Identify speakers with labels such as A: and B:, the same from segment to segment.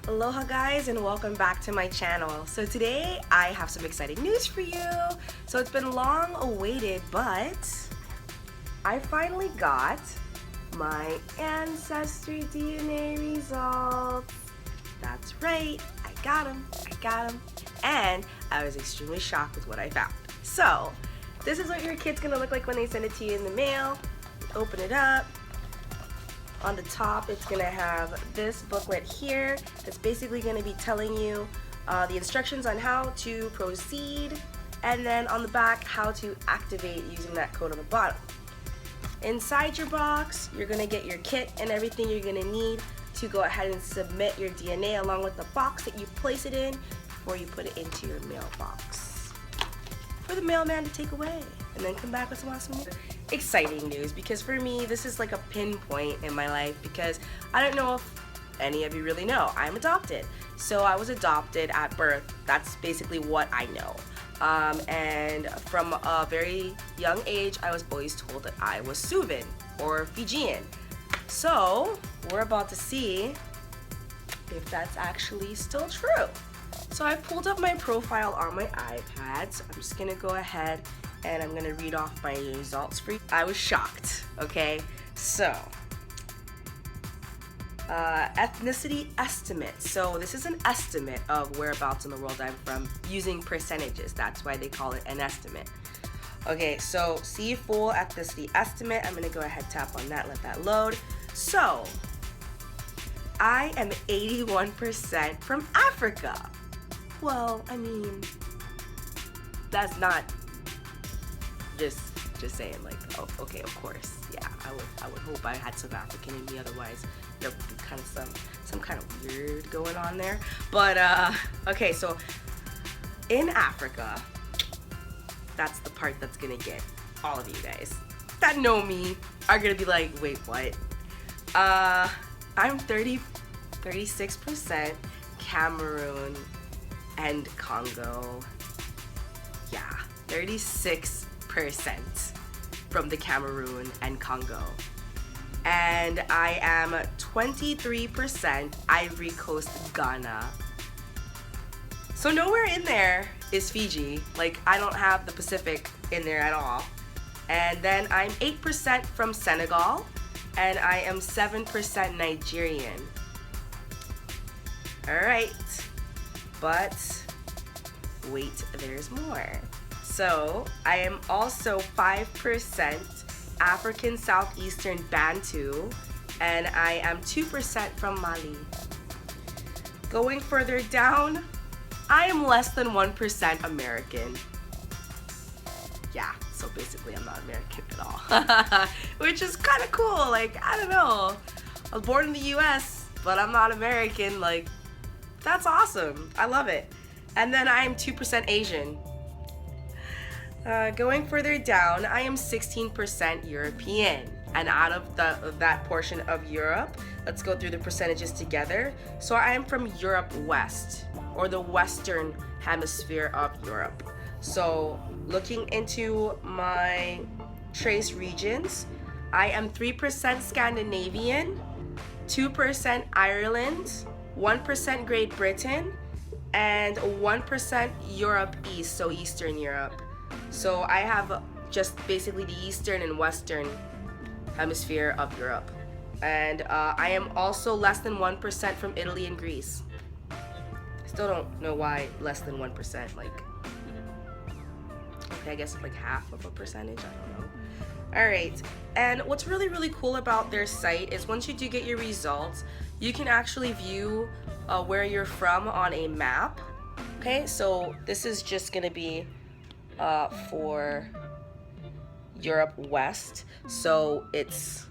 A: Aloha guys, and welcome back to my channel. So today I have some exciting news for you. So it's been long awaited, but I finally got my Ancestry DNA results. That's right, I got them, and I was extremely shocked with what I found. So this is what your kid's gonna look like when they send it to you in the mail. Open it up. On the top, it's gonna have this booklet here that's basically gonna be telling you the instructions on how to proceed, and then on the back, how to activate using that code on the bottom. Inside your box, you're gonna get your kit and everything you're gonna need to go ahead and submit your DNA along with the box that you place it in before you put it into your mailbox for the mailman to take away and then come back with some awesome news. Exciting news, because for me this is like a pinpoint in my life, because I don't know if any of you really know, I'm adopted. So I was adopted at birth. That's basically what I know. And from a very young age I was always told that I was Suvan or Fijian. So we're about to see if that's actually still true. So I pulled up my profile on my iPad, so I'm just gonna go ahead and I'm gonna read off my results for you. I was shocked, okay? So, ethnicity estimate. So this is an estimate of whereabouts in the world I'm from using percentages. That's why they call it an estimate. Okay, so see full ethnicity estimate. I'm gonna go ahead, tap on that, let that load. So, I am 81% from Africa. Well, I mean, that's not just saying, like, oh, okay, of course, yeah, I would hope I had some African in me, otherwise there would be kind of some kind of weird going on there. But okay, so in Africa, that's the part that's gonna get all of you guys that know me are gonna be like, wait, what? I'm 36% Cameroon and Congo. Yeah, 36% from the Cameroon and Congo. And I am 23% Ivory Coast, Ghana. So nowhere in there is Fiji. Like, I don't have the Pacific in there at all. And then I'm 8% from Senegal, and I am 7% Nigerian. All right, but wait, there's more. So I am also 5% African Southeastern Bantu, and I am 2% from Mali. Going further down, I am less than 1% American. Yeah, so basically I'm not American at all, which is kind of cool. Like, I don't know, I was born in the US, but I'm not American. Like, that's awesome. I love it. And then I am 2% Asian. Going further down, I am 16% European. And out of that portion of Europe, let's go through the percentages together. So I am from Europe West, or the Western Hemisphere of Europe. So looking into my trace regions, I am 3% Scandinavian, 2% Ireland, 1% Great Britain, and 1% Europe East, so Eastern Europe. So I have just basically the Eastern and Western Hemisphere of Europe. And I am also less than 1% from Italy and Greece. Still don't know why less than 1%, like, okay, I guess it's like half of a percentage, I don't know. All right, and what's really, really cool about their site is once you do get your results, you can actually view where you're from on a map. Okay, so this is just gonna be for Europe West. So it's,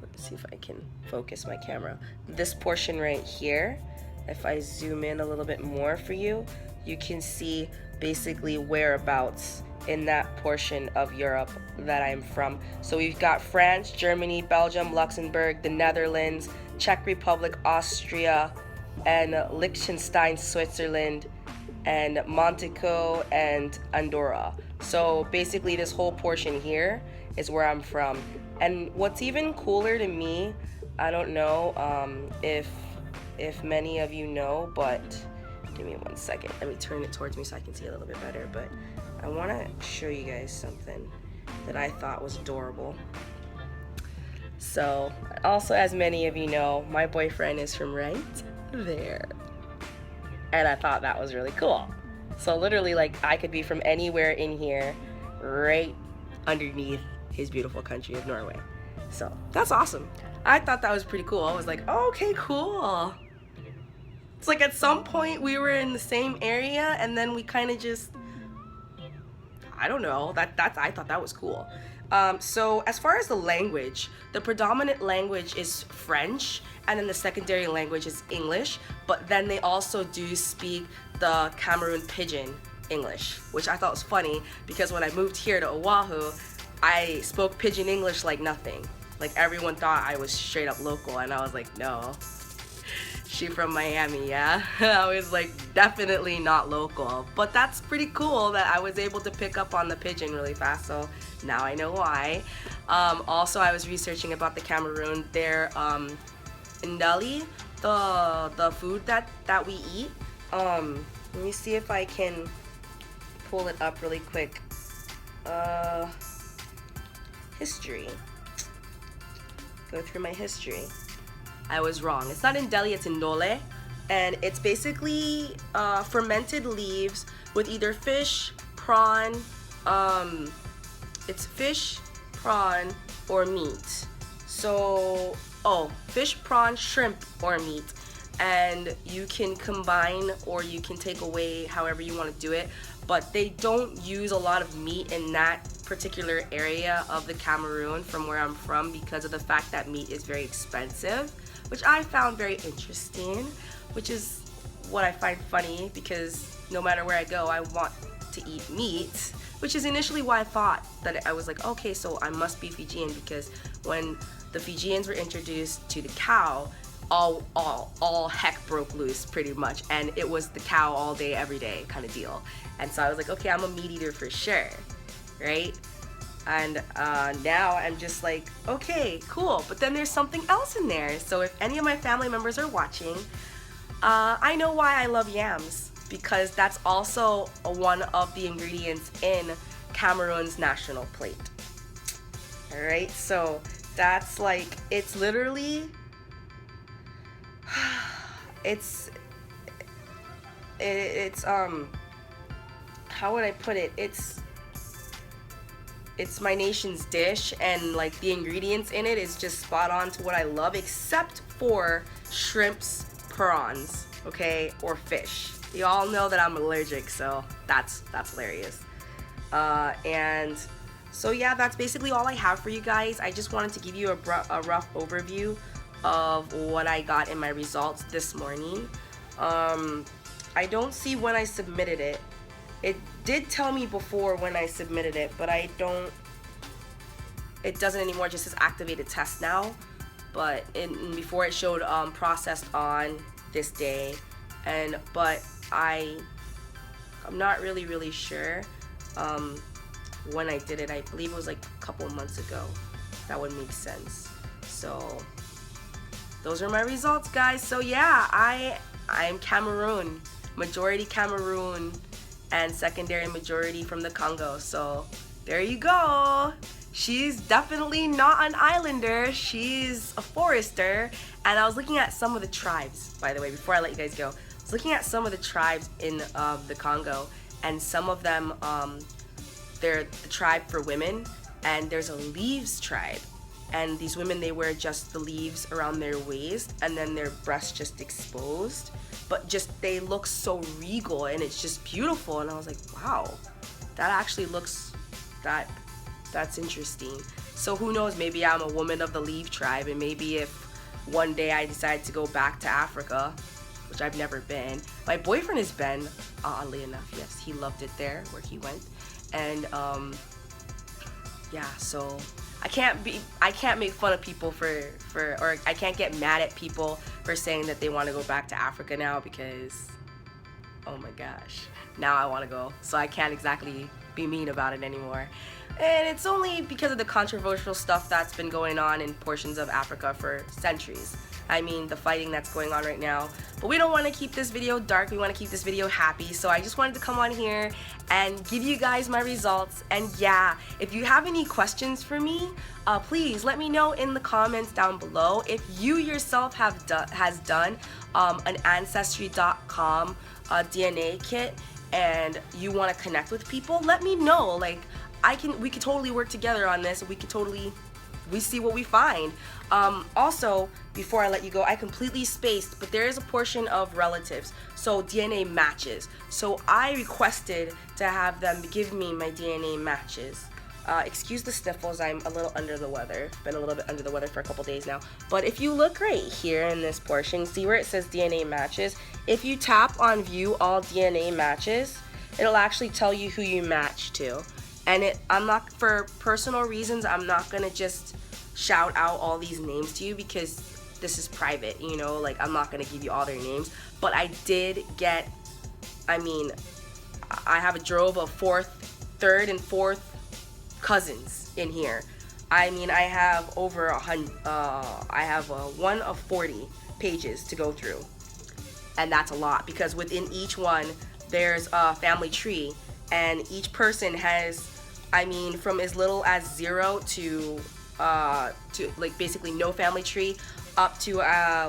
A: let's see if I can focus my camera. This portion right here, if I zoom in a little bit more for you, you can see basically whereabouts in that portion of Europe that I'm from. So we've got France, Germany, Belgium, Luxembourg, the Netherlands, Czech Republic, Austria, and Liechtenstein, Switzerland, and Monaco and Andorra. So basically this whole portion here is where I'm from. And what's even cooler to me, I don't know if if many of you know, but give me 1 second. Let me turn it towards me so I can see it a little bit better. But I want to show you guys something that I thought was adorable. So, also, as many of you know, my boyfriend is from right there. And I thought that was really cool. So literally, like, I could be from anywhere in here, right underneath his beautiful country of Norway. So that's awesome. I thought that was pretty cool. I was like, oh, okay, cool. It's like at some point we were in the same area, and then we kind of just, I don't know, I thought that was cool. So as far as the language, the predominant language is French, and then the secondary language is English, but then they also do speak the Cameroon Pidgin English, which I thought was funny because when I moved here to Oahu, I spoke Pidgin English like nothing. Like everyone thought I was straight up local, and I was like, no, she from Miami, yeah? I was like, definitely not local, but that's pretty cool that I was able to pick up on the Pidgin really fast, so now I know why. Also, I was researching about the Cameroon, their ndali, the food that we eat. Let me see if I can pull it up really quick. History. Go through my history. I was wrong. It's not in Delhi, it's in Ndole. And it's basically fermented leaves with either fish, prawn, it's fish, prawn, or meat. So, fish, prawn, shrimp, or meat. And you can combine or you can take away however you want to do it. But they don't use a lot of meat in that particular area of the Cameroon from where I'm from because of the fact that meat is very expensive, which I found very interesting, which is what I find funny because no matter where I go, I want to eat meat, which is initially why I thought that I was like, okay, so I must be Fijian because when the Fijians were introduced to the cow, all heck broke loose pretty much, and it was the cow all day, every day kind of deal. And so I was like, okay, I'm a meat eater for sure, right? And now I'm just like, okay, cool. But then there's something else in there. So if any of my family members are watching, I know why I love yams, because that's also one of the ingredients in Cameroon's national plate. All right, so that's like, it's literally, it's how would I put it? It's my nation's dish, and like the ingredients in it is just spot on to what I love, except for shrimps, prawns, okay, or fish. You all know that I'm allergic, so that's hilarious. And so yeah, that's basically all I have for you guys. I just wanted to give you a rough overview of what I got in my results this morning. I don't see when I submitted it. It did tell me before when I submitted it, but it doesn't anymore, it just says activated test now. But before it showed processed on this day, but I'm not really sure when I did it. I believe it was like a couple months ago. That would make sense. So those are my results, guys. So yeah, I'm Cameroon, majority Cameroon, and secondary majority from the Congo. So there you go. She's definitely not an islander. She's a forester. And I was looking at some of the tribes, by the way, before I let you guys go. I was looking at some of the tribes in the Congo, and some of them, they're the tribe for women, and there's a leaves tribe. And these women, they wear just the leaves around their waist, and then their breasts just exposed. But just, they look so regal, and it's just beautiful. And I was like, wow, that actually looks, that's interesting. So who knows, maybe I'm a woman of the leaf tribe, and maybe if one day I decide to go back to Africa, which I've never been. My boyfriend has been, oddly enough, yes, he loved it there where he went. And yeah, so I can't make fun of people or I can't get mad at people for saying that they want to go back to Africa now, because oh my gosh, now I want to go, so I can't exactly be mean about it anymore. And it's only because of the controversial stuff that's been going on in portions of Africa for centuries. I mean, the fighting that's going on right now. But we don't want to keep this video dark, we want to keep this video happy. So I just wanted to come on here and give you guys my results. And yeah, if you have any questions for me, please let me know in the comments down below. If you yourself has done an Ancestry.com DNA kit and you want to connect with people, let me know. Like, we could totally work together on this. We see what we find. Also, before I let you go, I completely spaced, but there is a portion of relatives, so DNA matches. So I requested to have them give me my DNA matches. Excuse the sniffles, I'm a little under the weather. Been a little bit under the weather for a couple days now. But if you look right here in this portion, see where it says DNA matches? If you tap on view all DNA matches, it'll actually tell you who you match to. And I'm not, for personal reasons, I'm not gonna just shout out all these names to you because this is private, you know, like I'm not gonna give you all their names. But I did get, I mean, I have a drove of third and fourth cousins in here. I mean, I have over 100, I have one of 40 pages to go through. And that's a lot because within each one, there's a family tree and each person has, I mean, from as little as 0 to like basically no family tree up to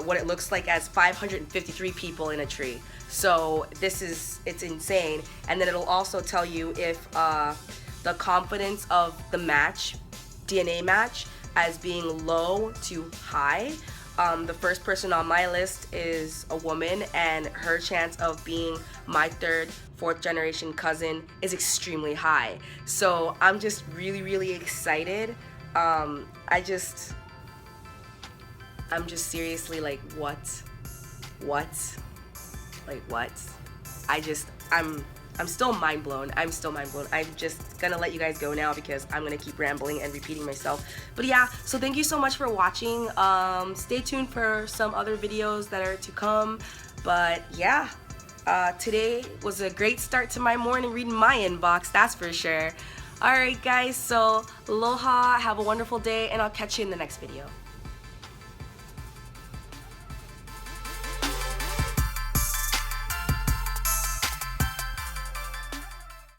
A: what it looks like as 553 people in a tree. So it's insane. And then it'll also tell you if the confidence of the match, DNA match, as being low to high. The first person on my list is a woman, and her chance of being my third, fourth generation cousin is extremely high. So I'm just really, really excited. I'm just seriously like, what? Like, what? I'm still mind blown. I'm just gonna let you guys go now because I'm gonna keep rambling and repeating myself. But yeah, so thank you so much for watching. Stay tuned for some other videos that are to come. But yeah, today was a great start to my morning reading my inbox, that's for sure. Alright guys, so aloha, have a wonderful day, and I'll catch you in the next video.